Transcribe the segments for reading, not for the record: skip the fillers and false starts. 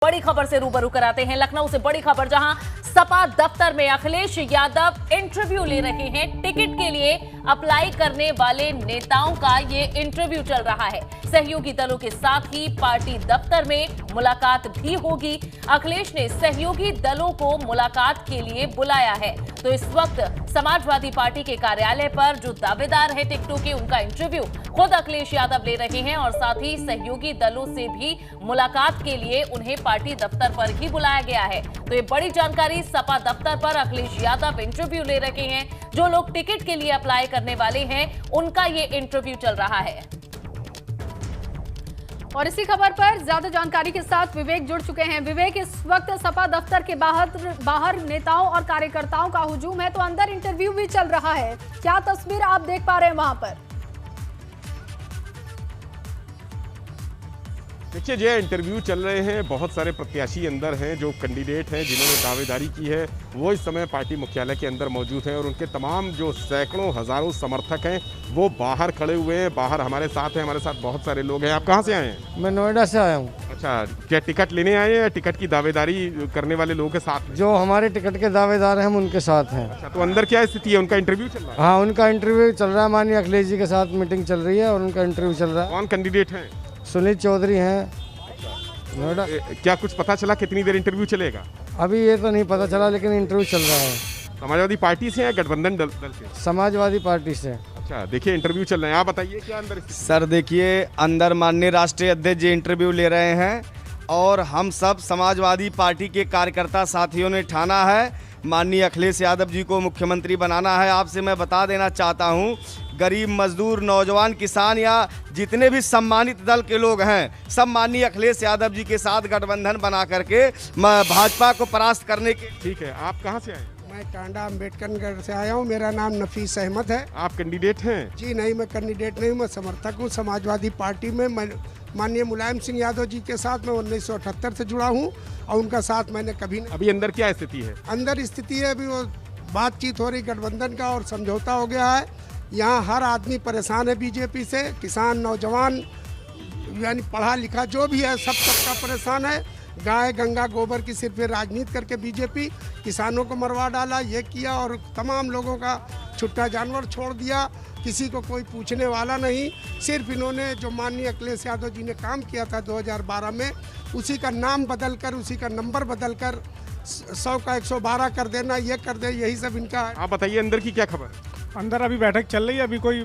बड़ी खबर से रूबरू कराते हैं। लखनऊ से बड़ी खबर, जहां सपा दफ्तर में अखिलेश यादव इंटरव्यू ले रहे हैं। टिकट के लिए अप्लाई करने वाले नेताओं का ये इंटरव्यू चल रहा है। सहयोगी दलों के साथ ही पार्टी दफ्तर में मुलाकात भी होगी। अखिलेश ने सहयोगी दलों को मुलाकात के लिए बुलाया है। तो इस वक्त समाजवादी पार्टी के कार्यालय पर जो दावेदार है टिकटों के, उनका इंटरव्यू खुद अखिलेश यादव ले रहे हैं और साथ ही सहयोगी दलों से भी मुलाकात के लिए उन्हें पार्टी दफ्तर पर ही बुलाया गया है। तो ये बड़ी जानकारी, सपा दफ्तर पर अखिलेश यादव इंटरव्यू ले रहे हैं। जो लोग टिकट के लिए अप्लाई करने वाले हैं, उनका ये इंटरव्यू चल रहा है। और इसी खबर पर ज्यादा जानकारी के साथ विवेक जुड़ चुके हैं। विवेक, इस वक्त सपा दफ्तर के बाहर नेताओं और कार्यकर्ताओं का हुजूम है, तो अंदर इंटरव्यू भी चल रहा है। क्या तस्वीर आप देख पा रहे हैं वहां पर? देखिए, जो इंटरव्यू चल रहे हैं, बहुत सारे प्रत्याशी अंदर हैं, जो कैंडिडेट हैं जिन्होंने दावेदारी की है, वो इस समय पार्टी मुख्यालय के अंदर मौजूद हैं और उनके तमाम जो सैकड़ों हजारों समर्थक हैं वो बाहर खड़े हुए हैं। बाहर हमारे साथ हैं, हमारे साथ बहुत सारे लोग हैं। आप कहाँ से आए हैं? मैं नोएडा से आया हूँ। अच्छा, क्या टिकट लेने आए हैं या टिकट की दावेदारी करने वाले लोगों के साथ? जो हमारे टिकट के दावेदार हैं हम उनके साथ हैं। अच्छा, तो अंदर क्या स्थिति है? उनका इंटरव्यू चल रहा है? हाँ, उनका इंटरव्यू चल रहा है। माननीय अखिलेश जी के साथ मीटिंग चल रही है और उनका इंटरव्यू चल रहा है। कौन कैंडिडेट हैं? सुनील चौधरी हैं नोएडा। क्या कुछ पता चला कितनी देर इंटरव्यू चलेगा? अभी ये तो नहीं पता चला, लेकिन इंटरव्यू चल रहा है। समाजवादी पार्टी से या गठबंधन दल से? समाजवादी पार्टी से। अच्छा, देखिए इंटरव्यू चल रहे हैं। आप बताइए क्या अंदर? सर देखिए, अंदर माननीय राष्ट्रीय अध्यक्ष जी इंटरव्यू ले रहे हैं और हम सब समाजवादी पार्टी के कार्यकर्ता साथियों ने ठाना है माननीय अखिलेश यादव जी को मुख्यमंत्री बनाना है। आपसे मैं बता देना चाहता हूं, गरीब मजदूर, नौजवान, किसान या जितने भी सम्मानित दल के लोग हैं, सब माननीय अखिलेश यादव जी के साथ गठबंधन बना करके भाजपा को परास्त करने के। ठीक है, आप कहाँ से आए? मैं टांडा अम्बेडकर से आया हूँ। मेरा नाम नफीस अहमद है। आप कैंडिडेट हैं? जी नहीं, मैं कैंडिडेट नहीं हूँ, मैं समर्थक हूँ समाजवादी पार्टी में। मैं माननीय मुलायम सिंह यादव जी के साथ मैं 1978 से जुड़ा हूँ और उनका साथ मैंने कभी नहीं। अभी अंदर क्या स्थिति है? अंदर स्थिति है, अभी वो बातचीत हो रही गठबंधन का और समझौता हो गया है। यहाँ हर आदमी परेशान है बीजेपी से, किसान, नौजवान, यानी पढ़ा लिखा जो भी है, सबका परेशान है। गाय गंगा गोबर की सिर्फ राजनीति करके बीजेपी किसानों को मरवा डाला, ये किया और तमाम लोगों का छुट्टा जानवर छोड़ दिया। किसी को कोई पूछने वाला नहीं। सिर्फ इन्होंने जो माननीय अखिलेश यादव जी ने काम किया था 2012 में, उसी का नाम बदलकर, उसी का नंबर बदलकर 100 का 112 कर देना, ये कर दे, यही सब इनका है। आप बताइए अंदर की क्या खबर? अंदर अभी बैठक चल रही है, अभी कोई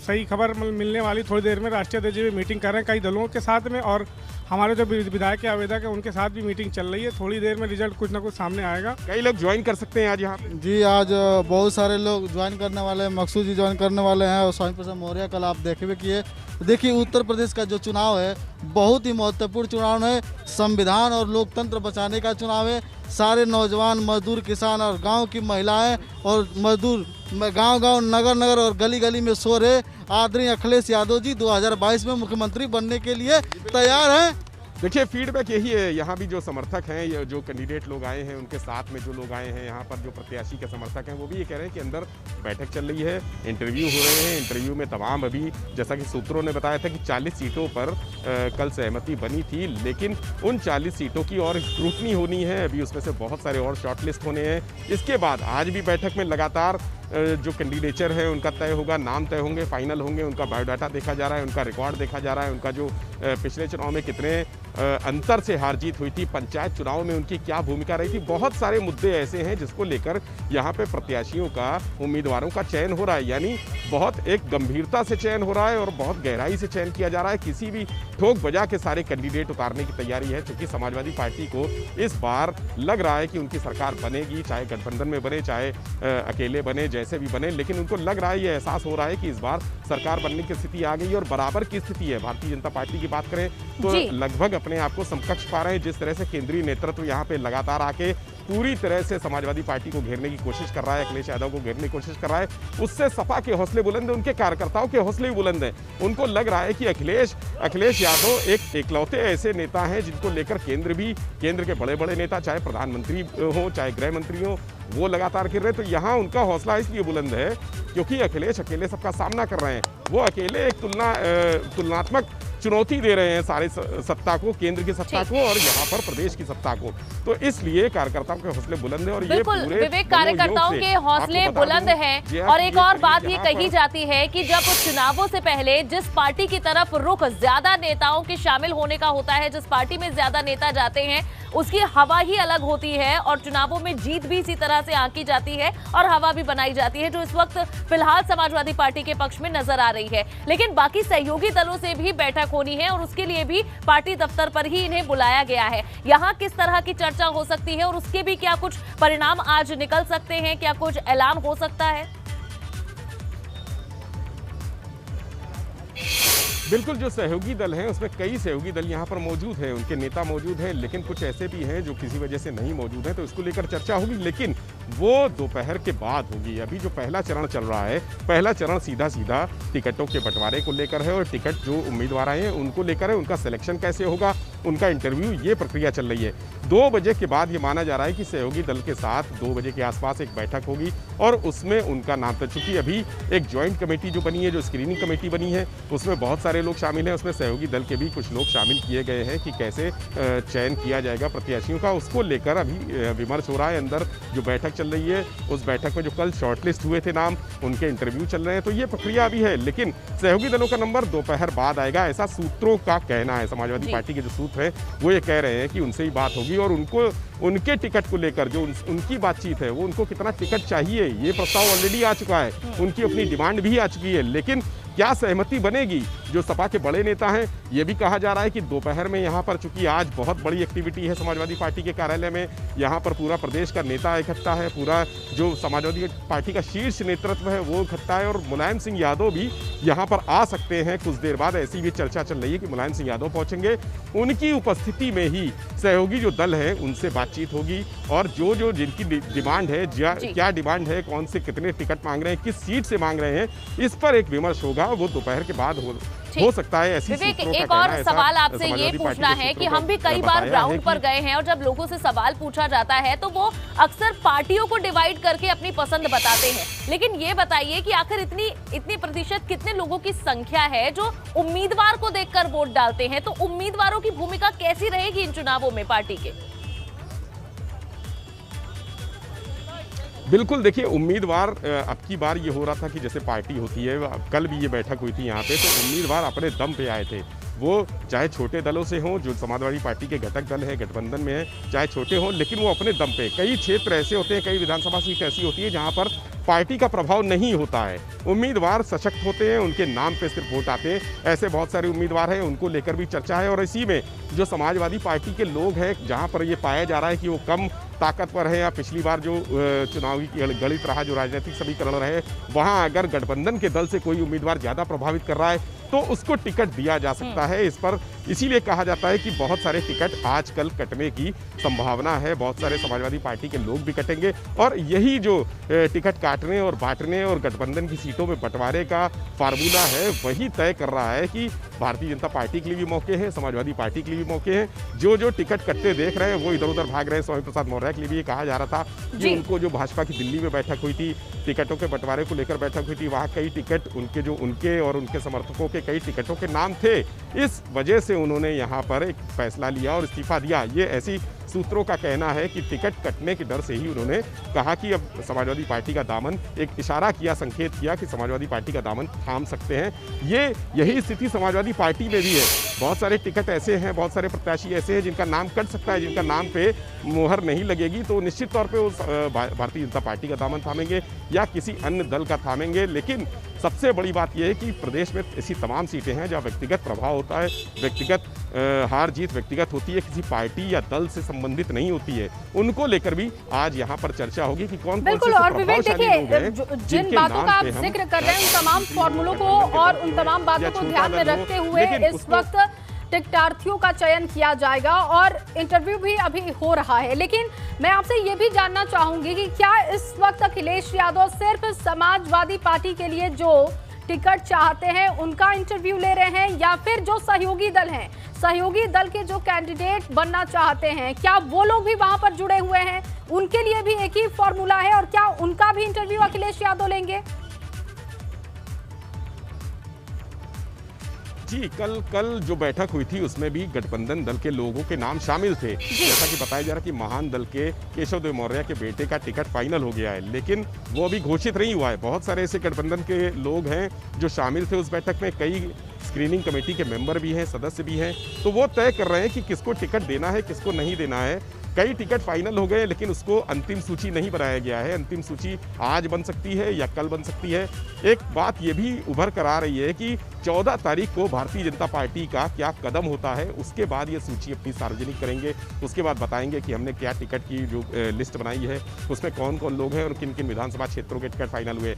सही खबर मिलने वाली थोड़ी देर में। राष्ट्रीय अध्यक्ष भी मीटिंग कर रहे हैं कई दलों के साथ में और हमारे जो विधायक के आवेदक है उनके साथ भी मीटिंग चल रही है। थोड़ी देर में रिजल्ट कुछ ना कुछ सामने आएगा। कई लोग ज्वाइन कर सकते हैं आज यहाँ पे? जी, आज बहुत सारे लोग ज्वाइन करने वाले हैं। मकसूद जी ज्वाइन करने वाले हैं और स्वामी प्रसाद मौर्य कल आप देखे भी किए। देखिए, उत्तर प्रदेश का जो चुनाव है बहुत ही महत्वपूर्ण चुनाव है। संविधान और लोकतंत्र बचाने का चुनाव है। सारे नौजवान, मजदूर, किसान और गांव की महिलाएं और मजदूर गांव-गांव, नगर-नगर और गली-गली में सो रहे आदरणीय अखिलेश यादव जी 2022 में मुख्यमंत्री बनने के लिए तैयार हैं। देखिए, फीडबैक यही है। यहाँ भी जो समर्थक हैं, ये जो कैंडिडेट लोग आए हैं, उनके साथ में जो लोग आए हैं यहाँ पर, जो प्रत्याशी के समर्थक हैं, वो भी ये कह रहे हैं कि अंदर बैठक चल रही है, इंटरव्यू हो रहे हैं। इंटरव्यू में तमाम, अभी जैसा कि सूत्रों ने बताया था कि 40 सीटों पर कल सहमति बनी थी, लेकिन उन 40 सीटों की और स्क्रूटनी होनी है। अभी उसमें से बहुत सारे और शॉर्टलिस्ट होने हैं। इसके बाद आज भी बैठक में लगातार जो कैंडिडेचर है उनका तय होगा, नाम तय होंगे, फाइनल होंगे। उनका बायोडाटा देखा जा रहा है, उनका रिकॉर्ड देखा जा रहा है, उनका जो पिछले चुनाव में कितने अंतर से हार जीत हुई थी, पंचायत चुनाव में उनकी क्या भूमिका रही थी। बहुत सारे मुद्दे ऐसे हैं जिसको लेकर यहाँ पे प्रत्याशियों का, उम्मीदवारों का चयन हो रहा है। यानी बहुत एक गंभीरता से चयन हो रहा है और बहुत गहराई से चयन किया जा रहा है। किसी भी ठोक बजा के सारे कैंडिडेट उतारने की तैयारी है, क्योंकि समाजवादी पार्टी को इस बार लग रहा है कि उनकी सरकार बनेगी, चाहे गठबंधन में बने, चाहे अकेले बने, जैसे भी बने। लेकिन उनको लग रहा है, ये एहसास हो रहा है कि इस बार सरकार बनने की स्थिति आ गई और बराबर की स्थिति है। भारतीय जनता पार्टी की बात करें तो लगभग अपने आप को समकक्ष पा रहे हैं। जिस तरह से केंद्रीय नेतृत्व यहाँ पे लगातार आके पूरी तरह से समाजवादी पार्टी को घेरने की कोशिश कर रहा है, अखिलेश यादव को घेरने की कोशिश कर रहा है, उससे सपा के हौसले बुलंद हैं, उनके कार्यकर्ताओं के हौसले भी बुलंद हैं। उनको लग रहा है कि अखिलेश यादव एक इकलौते ऐसे नेता हैं जिनको लेकर केंद्र के बड़े बड़े नेता, चाहे प्रधानमंत्री हो, चाहे गृह मंत्री हो, वो लगातार गिर रहे। तो यहाँ उनका हौसला इसलिए बुलंद है क्योंकि अखिलेश अकेले सबका सामना कर रहे हैं। वो अकेले एक तुलनात्मक चुनौती दे रहे हैं सारे सत्ता को, केंद्र की सत्ता को और यहाँ पर प्रदेश की सत्ता को। तो इसलिए कार्यकर्ताओं के हौसले बुलंद है और ये पूरे विवेक, कार्यकर्ताओं के हौसले बुलंद हैं। और एक और बात ये कही जाती है कि जब चुनावों से पहले जिस पार्टी की तरफ रुख ज्यादा नेताओं के शामिल होने का होता है, जिस पार्टी में ज्यादा नेता जाते हैं, उसकी हवा ही अलग होती है और चुनावों में जीत भी इसी तरह से आंकी जाती है और हवा भी बनाई जाती है, जो इस वक्त फिलहाल समाजवादी पार्टी के पक्ष में नजर आ रही है। लेकिन बाकी सहयोगी दलों से भी बैठक होनी है और उसके लिए भी पार्टी दफ्तर पर ही इन्हें बुलाया गया है। यहाँ किस तरह की चर्चा हो सकती है और उसके भी क्या कुछ परिणाम आज निकल सकते हैं, क्या कुछ ऐलान हो सकता है? बिल्कुल, जो सहयोगी दल हैं उसमें कई सहयोगी दल यहाँ पर मौजूद हैं, उनके नेता मौजूद हैं, लेकिन कुछ ऐसे भी हैं जो किसी वजह से नहीं मौजूद हैं, तो इसको लेकर चर्चा होगी, लेकिन वो दोपहर के बाद होगी। अभी जो पहला चरण चल रहा है, पहला चरण सीधा टिकटों के बंटवारे को लेकर है और टिकट जो उम्मीदवार आए हैं उनको लेकर है, उनका सिलेक्शन कैसे होगा, उनका इंटरव्यू, ये प्रक्रिया चल रही है। 2 बजे के बाद ये माना जा रहा है कि सहयोगी दल के साथ 2 बजे के आसपास एक बैठक होगी और उसमें उनका नाम तय, चूंकि अभी एक ज्वाइंट कमेटी जो बनी है, जो स्क्रीनिंग कमेटी बनी है, उसमें बहुत सारे लोग शामिल हैं, उसमें सहयोगी दल के भी कुछ लोग शामिल किए गए हैं कि कैसे चयन किया जाएगा प्रत्याशियों का, उसको लेकर अभी विमर्श हो रहा है। अंदर जो बैठक चल रही है, उस बैठक में जो कल शॉर्टलिस्ट हुए थे नाम, उनके इंटरव्यू चल रहे हैं, तो ये प्रक्रिया अभी है, लेकिन सहयोगी दलों का नंबर दोपहर बाद आएगा, ऐसा सूत्रों का कहना है। समाजवादी पार्टी के जो सूत्र हैं वो ये कह रहे हैं कि उनसे ही बात होगी और उनको उनके टिकट को लेकर जो उनकी बातचीत है, वो उनको कितना टिकट चाहिए, ये प्रस्ताव ऑलरेडी आ चुका है, उनकी अपनी डिमांड भी आ चुकी है, लेकिन क्या सहमति बनेगी जो सपा के बड़े नेता हैं, ये भी कहा जा रहा है कि दोपहर में यहाँ पर, चूंकि आज बहुत बड़ी एक्टिविटी है समाजवादी पार्टी के कार्यालय में, यहाँ पर पूरा प्रदेश का नेता इकट्ठा है, पूरा जो समाजवादी पार्टी का शीर्ष नेतृत्व है वो इकट्ठा है और मुलायम सिंह यादव भी यहाँ पर आ सकते हैं कुछ देर बाद। ऐसी भी चर्चा चल रही है कि मुलायम सिंह यादव पहुंचेंगे, उनकी उपस्थिति में ही सहयोगी जो दल है उनसे बातचीत होगी और जो जिनकी डिमांड है, क्या डिमांड है, कौन से कितने टिकट मांग रहे हैं, किस सीट से मांग रहे हैं, इस पर एक विमर्श होगा, वो दोपहर के बाद हो सकता है। ऐसी विवेक, एक और सवाल आपसे ये पूछना है कि हम भी कई बार ग्राउंड पर गए हैं और जब लोगों से सवाल पूछा जाता है तो वो अक्सर पार्टियों को डिवाइड करके अपनी पसंद बताते हैं, लेकिन ये बताइए कि आखिर इतनी प्रतिशत कितने लोगों की संख्या है जो उम्मीदवार को देखकर वोट डालते हैं? तो उम्मीदवारों की भूमिका कैसी रहेगी इन चुनावों में पार्टी के? बिल्कुल, देखिए, उम्मीदवार अब की बार ये हो रहा था कि जैसे पार्टी होती है, कल भी ये बैठक हुई थी यहाँ पे, तो उम्मीदवार अपने दम पे आए थे, वो चाहे छोटे दलों से हों, जो समाजवादी पार्टी के घटक दल है, गठबंधन में है, चाहे छोटे हों, लेकिन वो अपने दम पे। कई क्षेत्र ऐसे होते हैं, कई विधानसभा सीट ऐसी होती है जहाँ पर पार्टी का प्रभाव नहीं होता है, उम्मीदवार सशक्त होते हैं, उनके नाम पे सिर्फ वोट आते हैं। ऐसे बहुत सारे उम्मीदवार हैं, उनको लेकर भी चर्चा है और इसी में जो समाजवादी पार्टी के लोग हैं, जहाँ पर ये पाया जा रहा है कि वो कम ताकतवर है या पिछली बार जो चुनावी गणित रहा, जो राजनीतिक समीकरण रहे, वहाँ अगर गठबंधन के दल से कोई उम्मीदवार ज़्यादा प्रभावित कर रहा है तो उसको टिकट दिया जा सकता है। इस पर इसीलिए कहा जाता है कि बहुत सारे टिकट आजकल कटने की संभावना है, बहुत सारे समाजवादी पार्टी के लोग भी कटेंगे और यही जो टिकट काटने और बांटने और गठबंधन की सीटों में बंटवारे का फार्मूला है, वही तय कर रहा है कि भारतीय जनता पार्टी के लिए भी मौके हैं, समाजवादी पार्टी के लिए भी मौके हैं। जो टिकट कटते देख रहे हैं वो इधर उधर भाग रहे हैं। स्वामी प्रसाद मौर्य के लिए भी ये कहा जा रहा था कि उनको जो भाजपा की दिल्ली में बैठक हुई थी, टिकटों के बंटवारे को लेकर बैठक हुई थी, वहाँ कई टिकट उनके और उनके समर्थकों के कई टिकटों के नाम थे, इस वजह से उन्होंने यहाँ पर एक फैसला लिया और इस्तीफा दिया। ये ऐसी सूत्रों का कहना है कि टिकट कटने के डर से ही उन्होंने कहा कि अब समाजवादी पार्टी का दामन, एक इशारा किया, संकेत किया कि समाजवादी पार्टी का दामन थाम सकते हैं। यही स्थिति समाजवादी पार्टी में भी है। बहुत सारे टिकट ऐसे हैं, बहुत सारे प्रत्याशी ऐसे हैं जिनका नाम कट सकता है, जिनका नाम पे मोहर नहीं लगेगी, तो निश्चित तौर पे वो भारतीय जनता पार्टी का दामन थामेंगे या किसी अन्य दल का थामेंगे। लेकिन सबसे बड़ी बात यह है कि प्रदेश में ऐसी तमाम सीटें हैं जहाँ व्यक्तिगत प्रभाव होता है, व्यक्तिगत हार जीत व्यक्तिगत होती है, किसी पार्टी या दल से संबंधित नहीं होती है। उनको लेकर भी आज यहाँ पर चर्चा होगी कि कौन कौन से प्रभावशाली लोग हैं जिन बातों का आप जिक्र कर रहे हैं, उन तमाम फॉर्मूलों को और उन तमाम बातों को ध्यान में रखते हुए इस वक्त टिकटार्थियों का चयन किया जाएगा और इंटरव्यू भी अभी हो रहा है। लेकिन मैं आपसे ये भी जानना चाहूंगी कि क्या इस वक्त अखिलेश यादव सिर्फ समाजवादी पार्टी के लिए जो टिकट चाहते हैं उनका इंटरव्यू ले रहे हैं, या फिर जो सहयोगी दल हैं, सहयोगी दल के जो कैंडिडेट बनना चाहते हैं, क्या वो लोग भी वहां पर जुड़े हुए हैं, उनके लिए भी एक ही फॉर्मूला है और क्या उनका भी इंटरव्यू अखिलेश यादव लेंगे? जी, कल जो बैठक हुई थी उसमें भी गठबंधन दल के लोगों के नाम शामिल थे। जैसा कि बताया जा रहा कि महान दल के केशव देव मौर्य के बेटे का टिकट फाइनल हो गया है, लेकिन वो अभी घोषित नहीं हुआ है। बहुत सारे ऐसे गठबंधन के लोग हैं जो शामिल थे उस बैठक में, कई स्क्रीनिंग कमेटी के मेंबर भी हैं, सदस्य भी हैं, तो वो तय कर रहे हैं कि किसको टिकट देना है, किसको नहीं देना है। कई टिकट फाइनल हो गए, लेकिन उसको अंतिम सूची नहीं बनाया गया है। अंतिम सूची आज बन सकती है या कल बन सकती है। एक बात ये भी उभर कर आ रही है कि 14 तारीख को भारतीय जनता पार्टी का क्या कदम होता है, उसके बाद ये सूची अपनी सार्वजनिक करेंगे। उसके बाद बताएंगे कि हमने क्या टिकट की जो लिस्ट बनाई है उसमें कौन कौन लोग हैं और किन किन विधानसभा क्षेत्रों के टिकट फाइनल हुए।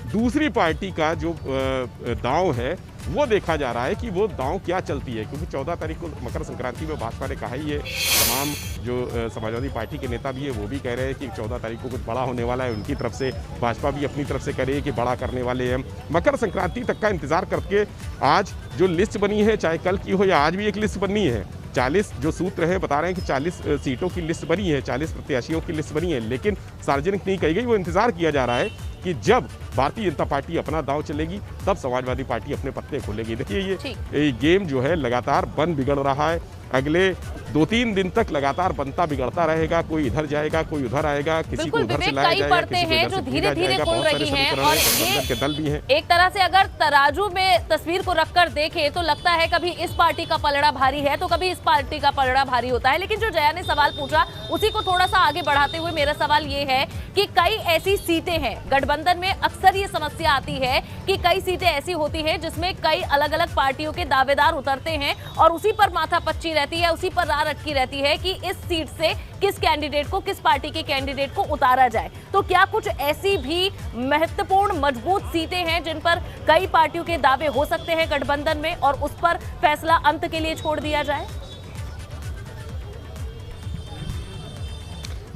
दूसरी पार्टी का जो दांव है वो देखा जा रहा है कि वो दांव क्या चलती है, क्योंकि 14 तारीख को मकर संक्रांति में भाजपा ने कहा ही है, तमाम जो समाजवादी पार्टी के नेता भी है वो भी कह रहे हैं कि 14 तारीख को कुछ बड़ा होने वाला है। उनकी तरफ से भाजपा भी अपनी तरफ से कह रही है कि बड़ा करने वाले हैं। मकर संक्रांति तक का इंतजार करके आज जो लिस्ट बनी है, चाहे कल की हो या आज भी एक लिस्ट बननी है। 40 जो सूत्र हैं बता रहे हैं कि 40 सीटों की लिस्ट बनी है, 40 प्रत्याशियों की लिस्ट बनी है, लेकिन सार्वजनिक नहीं कही गई। वो इंतजार किया जा रहा है कि जब भारतीय जनता पार्टी अपना दांव चलेगी तब समाजवादी पार्टी अपने पत्ते खोलेगी। देखिए ये गेम जो है लगातार बन बिगड़ रहा है। अगले 2-3 दिन तक लगातार बनता बिगड़ता रहेगा। कोई इधर जाएगा, कोई उधर आएगा, किसी को उधर से लाया जाएगा, किसी को इधर से भेजा जाएगा। बहुत सारे समीकरण हैं, गठबंधन के दल भी हैं। एक तरह से अगर तराजू में तस्वीर को रखकर देखें तो लगता है कभी इस पार्टी का पलड़ा भारी है तो कभी इस पार्टी का पलड़ा भारी होता है। लेकिन जो जया ने सवाल पूछा उसी को थोड़ा सा आगे बढ़ाते हुए मेरा सवाल ये है कि कई ऐसी सीटें हैं, गठबंधन में अक्सर ये समस्या आती है कि कई सीटें ऐसी होती हैं जिसमें कई अलग अलग पार्टियों के दावेदार उतरते हैं और उसी पर माथापच्ची रहती है, उसी पर राह अटकी रहती है कि इस सीट से किस कैंडिडेट को, किस पार्टी के कैंडिडेट को उतारा जाए। तो क्या कुछ ऐसी भी महत्वपूर्ण मजबूत सीटें हैं जिन पर कई पार्टियों के दावे हो सकते हैं गठबंधन में और उस पर फैसला अंत के लिए छोड़ दिया जाए?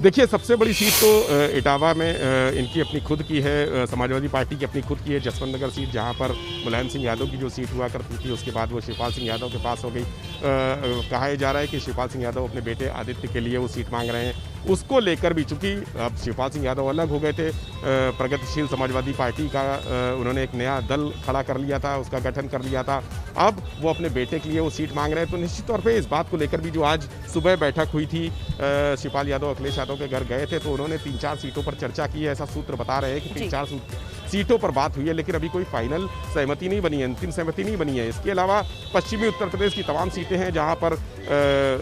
देखिए, सबसे बड़ी सीट तो इटावा में इनकी अपनी खुद की है, समाजवादी पार्टी की अपनी खुद की है। जसवंत नगर सीट जहां पर मुलायम सिंह यादव की जो सीट हुआ करती थी उसके बाद वो शिवपाल सिंह यादव के पास हो गई। कहा जा रहा है कि शिवपाल सिंह यादव अपने बेटे आदित्य के लिए वो सीट मांग रहे हैं। उसको लेकर भी, चूंकि अब शिवपाल सिंह यादव अलग हो गए थे, प्रगतिशील समाजवादी पार्टी का उन्होंने एक नया दल खड़ा कर लिया था, उसका गठन कर लिया था। अब वो अपने बेटे के लिए वो सीट मांग रहे हैं। तो निश्चित तौर पे इस बात को लेकर भी जो आज सुबह बैठक हुई थी, शिवपाल यादव अखिलेश यादव के घर गए थे तो उन्होंने 3-4 सीटों पर चर्चा की है। ऐसा सूत्र बता रहे हैं कि 3-4 सीटों पर बात हुई है, लेकिन अभी कोई फाइनल सहमति नहीं बनी है, अंतिम सहमति नहीं बनी है। इसके अलावा पश्चिमी उत्तर प्रदेश की तमाम सीटें हैं जहां पर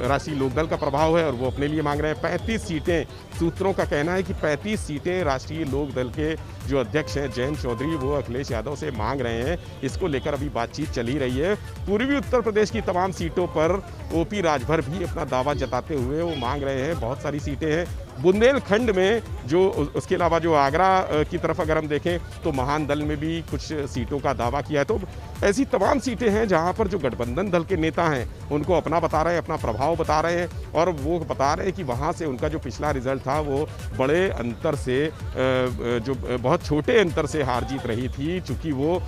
राष्ट्रीय लोकदल का प्रभाव है और वो अपने लिए मांग रहे हैं। 35 सीटें, सूत्रों का कहना है कि 35 सीटें राष्ट्रीय लोकदल के जो अध्यक्ष हैं जयंत चौधरी, वो अखिलेश यादव से मांग रहे हैं। इसको लेकर अभी बातचीत चल ही रही है। पूर्वी उत्तर प्रदेश की तमाम सीटों पर ओपी राजभर भी अपना दावा जताते हुए वो मांग रहे हैं। बहुत सारी सीटें हैं बुंदेलखंड में, जो उसके अलावा जो आगरा की तरफ अगर हम देखें तो महान दल में भी कुछ सीटों का दावा किया है। तो ऐसी तमाम सीटें हैं जहां पर जो गठबंधन दल के नेता हैं उनको अपना बता रहे हैं, अपना प्रभाव बता रहे हैं और वो बता रहे हैं कि वहां से उनका जो पिछला रिजल्ट था वो बड़े अंतर से, जो बहुत छोटे अंतर से हार जीत रही थी। चूँकि वो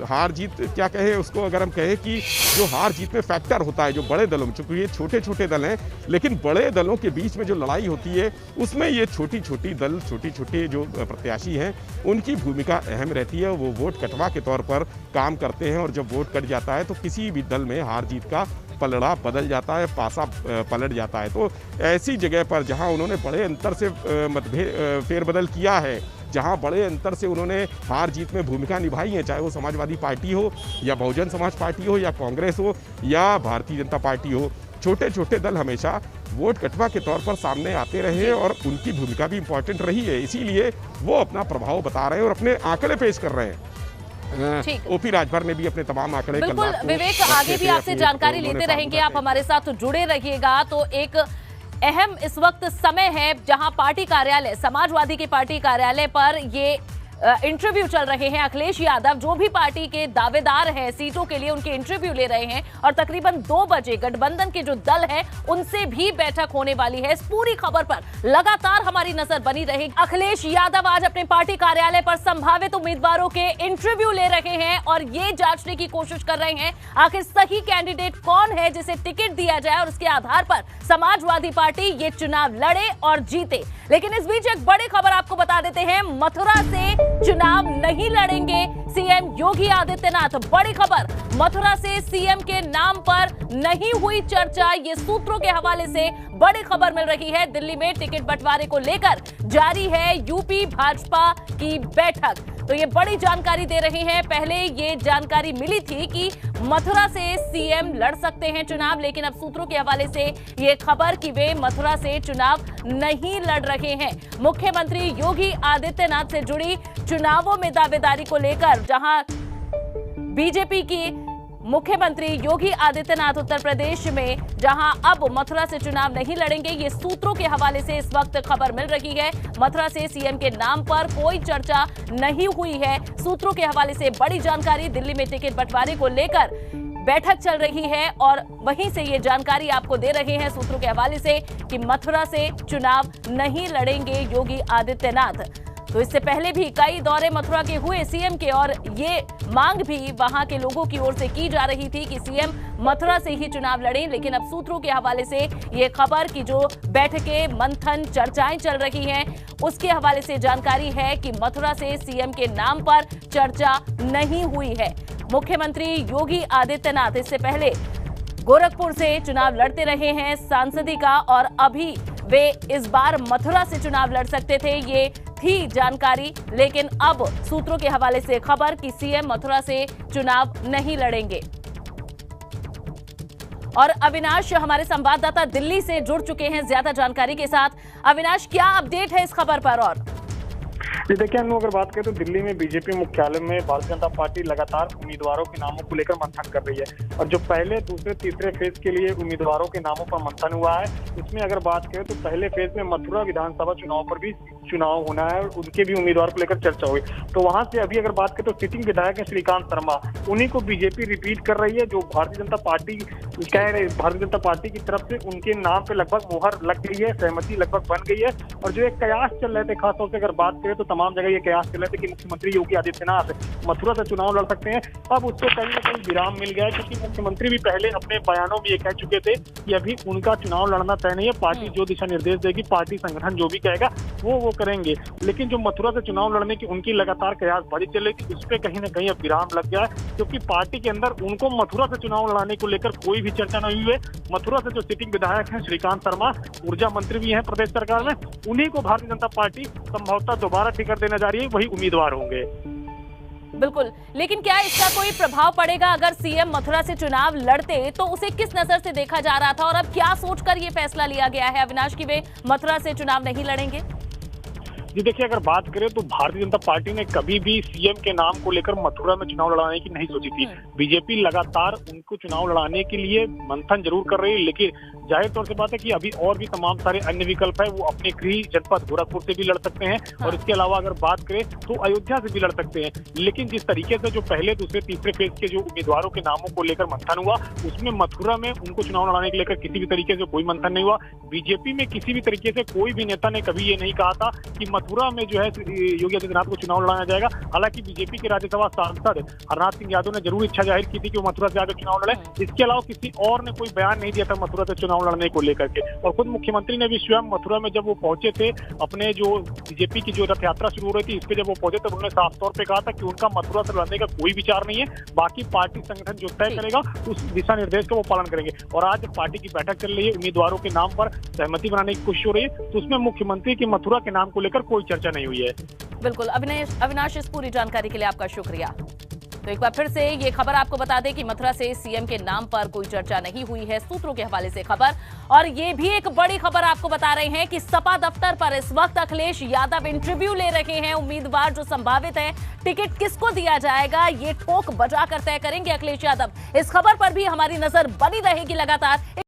हार जीत क्या कहे उसको, अगर हम कहें कि जो हार जीत में फैक्टर होता है जो बड़े दलों में, चूँकि ये छोटे छोटे दल हैं लेकिन बड़े दलों के बीच में जो लड़ाई होती है उसमें ये छोटी छोटी दल, छोटी छोटी जो प्रत्याशी हैं उनकी भूमिका अहम रहती है। वो वोट कटवा के तौर पर काम करते हैं और जब वोट कट जाता है तो किसी भी दल में हार जीत का पलड़ा बदल जाता है, पासा पलट जाता है। तो ऐसी जगह पर जहां उन्होंने बड़े अंतर से फेरबदल किया है, जहां बड़े अंतर से उन्होंने हार जीत में भूमिका निभाई है, चाहे वो समाजवादी पार्टी हो या बहुजन समाज पार्टी हो या कांग्रेस हो या भारतीय जनता पार्टी हो, छोटे छोटे दल हमेशा वोट कटवा के तौर पर सामने आते रहे और उनकी भूमिका भी इम्पोर्टेंट रही है। इसीलिए वो अपना प्रभाव बता रहे हैं और अपने आंकड़े पेश कर रहे हैं। ओपी राजभर ने भी अपने तमाम आंकड़े, बिल्कुल विवेक, आगे भी आपसे जानकारी लेते रहेंगे, आप हमारे साथ जुड़े रहिएगा। तो एक अहम इस वक्त समय है जहां पार्टी कार्यालय, समाजवादी की पार्टी कार्यालय पर ये इंटरव्यू चल रहे हैं। अखिलेश यादव जो भी पार्टी के दावेदार हैं सीटों के लिए, उनके इंटरव्यू ले रहे हैं और तकरीबन 2 बजे गठबंधन के जो दल है उनसे भी बैठक होने वाली है। इस पूरी खबर पर लगातार हमारी नजर बनी रहेगी। अखिलेश यादव आज अपने पार्टी कार्यालय पर संभावित उम्मीदवारों के इंटरव्यू ले रहे हैं और ये जांचने की कोशिश कर रहे हैं आखिर सही कैंडिडेट कौन है जिसे टिकट दिया जाए और उसके आधार पर समाजवादी पार्टी ये चुनाव लड़े और जीते। लेकिन इस बीच एक बड़ी खबर आपको बता देते हैं, मथुरा से चुनाव नहीं लड़ेंगे सीएम योगी आदित्यनाथ। बड़ी खबर, मथुरा से सीएम के नाम पर नहीं हुई चर्चा, ये सूत्रों के हवाले से बड़ी खबर मिल रही है। दिल्ली में टिकट बंटवारे को लेकर जारी है यूपी भाजपा की बैठक, तो ये बड़ी जानकारी दे रहे हैं। पहले ये जानकारी मिली थी कि मथुरा से सीएम लड़ सकते हैं चुनाव, लेकिन अब सूत्रों के हवाले से ये खबर कि वे मथुरा से चुनाव नहीं लड़ रहे हैं। मुख्यमंत्री योगी आदित्यनाथ से जुड़ी चुनावों में दावेदारी को लेकर, जहां बीजेपी की मुख्यमंत्री योगी आदित्यनाथ उत्तर प्रदेश में जहां अब मथुरा से चुनाव नहीं लड़ेंगे, ये सूत्रों के हवाले से इस वक्त खबर मिल रही है। मथुरा से सीएम के नाम पर कोई चर्चा नहीं हुई है। सूत्रों के हवाले से बड़ी जानकारी, दिल्ली में टिकट बंटवारे को लेकर बैठक चल रही है और वहीं से ये जानकारी आपको दे रहे हैं सूत्रों के हवाले से कि मथुरा से चुनाव नहीं लड़ेंगे योगी आदित्यनाथ। तो इससे पहले भी कई दौरे मथुरा के हुए सीएम के और ये मांग भी वहां के लोगों की ओर से की जा रही थी कि सीएम मथुरा से ही चुनाव लड़ें। लेकिन अब सूत्रों के हवाले से ये खबर की जो बैठकें, मंथन, चर्चाएं चल रही हैं, उसके हवाले से जानकारी है कि मथुरा से सीएम के नाम पर चर्चा नहीं हुई है। मुख्यमंत्री योगी आदित्यनाथ इससे पहले गोरखपुर से चुनाव लड़ते रहे हैं सांसदी का, और अभी वे इस बार मथुरा से चुनाव लड़ सकते थे, ये थी जानकारी। लेकिन अब सूत्रों के हवाले से खबर कि सीएम मथुरा से चुनाव नहीं लड़ेंगे। और अविनाश हमारे संवाददाता दिल्ली से जुड़ चुके हैं ज्यादा जानकारी के साथ। अविनाश, क्या अपडेट है इस खबर पर? और जी देखिए अनु, अगर बात करें तो दिल्ली में बीजेपी मुख्यालय में भारतीय जनता पार्टी लगातार उम्मीदवारों के नामों को लेकर मंथन कर रही है, और जो पहले, दूसरे, तीसरे फेज के लिए उम्मीदवारों के नामों पर मंथन हुआ है, इसमें अगर बात करें तो पहले फेज में मथुरा विधानसभा चुनाव पर भी चुनाव होना है और उनके भी उम्मीदवार को लेकर चर्चा हुई। तो वहां से अभी अगर बात करें तो सिटिंग विधायक है श्रीकांत शर्मा, उन्हीं को बीजेपी रिपीट कर रही है। जो भारतीय जनता पार्टी कह रहे, भारतीय जनता पार्टी की तरफ से उनके नाम पे लगभग मुहर लग गई है, सहमति लगभग बन गई है। और जो एक कयास चल रहे थे, खासतौर से अगर बात करें तो तमाम जगह ये कयास चल रहे थे कि मुख्यमंत्री योगी आदित्यनाथ मथुरा से चुनाव लड़ सकते हैं, अब उसको कहीं ना कहीं विराम मिल गया है, क्योंकि मुख्यमंत्री भी पहले अपने बयानों में ये कह चुके थे कि अभी उनका चुनाव लड़ना तय नहीं है, पार्टी जो दिशा निर्देश देगी, पार्टी संगठन जो भी कहेगा वो करेंगे। लेकिन जो मथुरा से चुनाव लड़ने की उनकी लगातार कयास बढ़ी चल रही थी, उस पर कहीं ना कहीं अब विराम लग गया है, क्योंकि पार्टी के अंदर उनको मथुरा से चुनाव लड़ाने को लेकर कोई भी चर्चा नहीं हुई है। मथुरा से जो सिटिंग विधायक हैं श्रीकांत शर्मा, ऊर्जा मंत्री भी हैं प्रदेश सरकार में, उन्हीं को भारतीय जनता पार्टी संभवतः दोबारा टिकट देने जा रही है, वही उम्मीदवार होंगे। बिल्कुल, लेकिन क्या इसका कोई प्रभाव पड़ेगा? अगर सीएम मथुरा से चुनाव लड़ते तो उसे किस नजर से देखा जा रहा था, और अब क्या सोचकर ये फैसला लिया गया है अविनाश कि वे मथुरा से चुनाव नहीं लड़ेंगे? जी देखिए, अगर बात करें तो भारतीय जनता पार्टी ने कभी भी सीएम के नाम को लेकर मथुरा में चुनाव लड़ाने की नहीं सोची थी। बीजेपी लगातार उनको चुनाव लड़ाने के लिए मंथन जरूर कर रही है, लेकिन जाहिर तौर से बात है कि अभी और भी तमाम सारे अन्य विकल्प है। वो अपने गृह जनपद गोरखपुर से भी लड़ सकते हैं, और इसके अलावा अगर बात करें तो अयोध्या से भी लड़ सकते हैं। लेकिन जिस तरीके से जो पहले, दूसरे, तीसरे फेज के जो उम्मीदवारों के नामों को लेकर मंथन हुआ, उसमें मथुरा में उनको चुनाव लड़ाने के लेकर किसी भी तरीके से कोई मंथन नहीं हुआ। बीजेपी में किसी भी तरीके से कोई भी नेता ने कभी ये नहीं कहा था कि मथुरा में जो है योगी आदित्यनाथ को चुनाव लड़ाया जाएगा। हालांकि बीजेपी के राज्यसभा सांसद हरनाथ सिंह यादव ने जरूर इच्छा जाहिर की थी कि वो मथुरा से आकर चुनाव लड़े। इसके अलावा किसी और ने कोई बयान नहीं दिया था मथुरा से चुनाव लड़ने को लेकर के। और खुद मुख्यमंत्री ने भी स्वयं मथुरा में जब वो पहुंचे थे, अपने जो बीजेपी की जो रथ यात्रा शुरू हो रही थी, इस पे जब वो पहुंचे तो उन्होंने साफ तौर पे कहा था कि उनका मथुरा से लड़ने का कोई विचार नहीं है, बाकी पार्टी संगठन जो तय करेगा उस दिशा निर्देश का वो पालन करेंगे। और आज पार्टी की बैठक चल रही है, उम्मीदवारों के नाम पर सहमति बनाने की कोशिश हो रही है, तो उसमें मुख्यमंत्री की मथुरा के नाम को लेकर कोई चर्चा नहीं हुई है। बिल्कुल अविनाश, इस पूरी जानकारी के लिए आपका शुक्रिया। तो एक बार फिर से ये खबर आपको बता दें कि मथुरा से सीएम के नाम पर कोई चर्चा नहीं हुई है, सूत्रों के हवाले से खबर। और ये भी एक बड़ी खबर आपको बता रहे हैं कि सपा दफ्तर पर इस वक्त अखिलेश यादव इंटरव्यू ले रहे हैं। उम्मीदवार जो संभावित है, टिकट किसको दिया जाएगा, ये ठोक बजाकर तय करेंगे अखिलेश यादव। इस खबर पर भी हमारी नजर बनी रहेगी लगातार।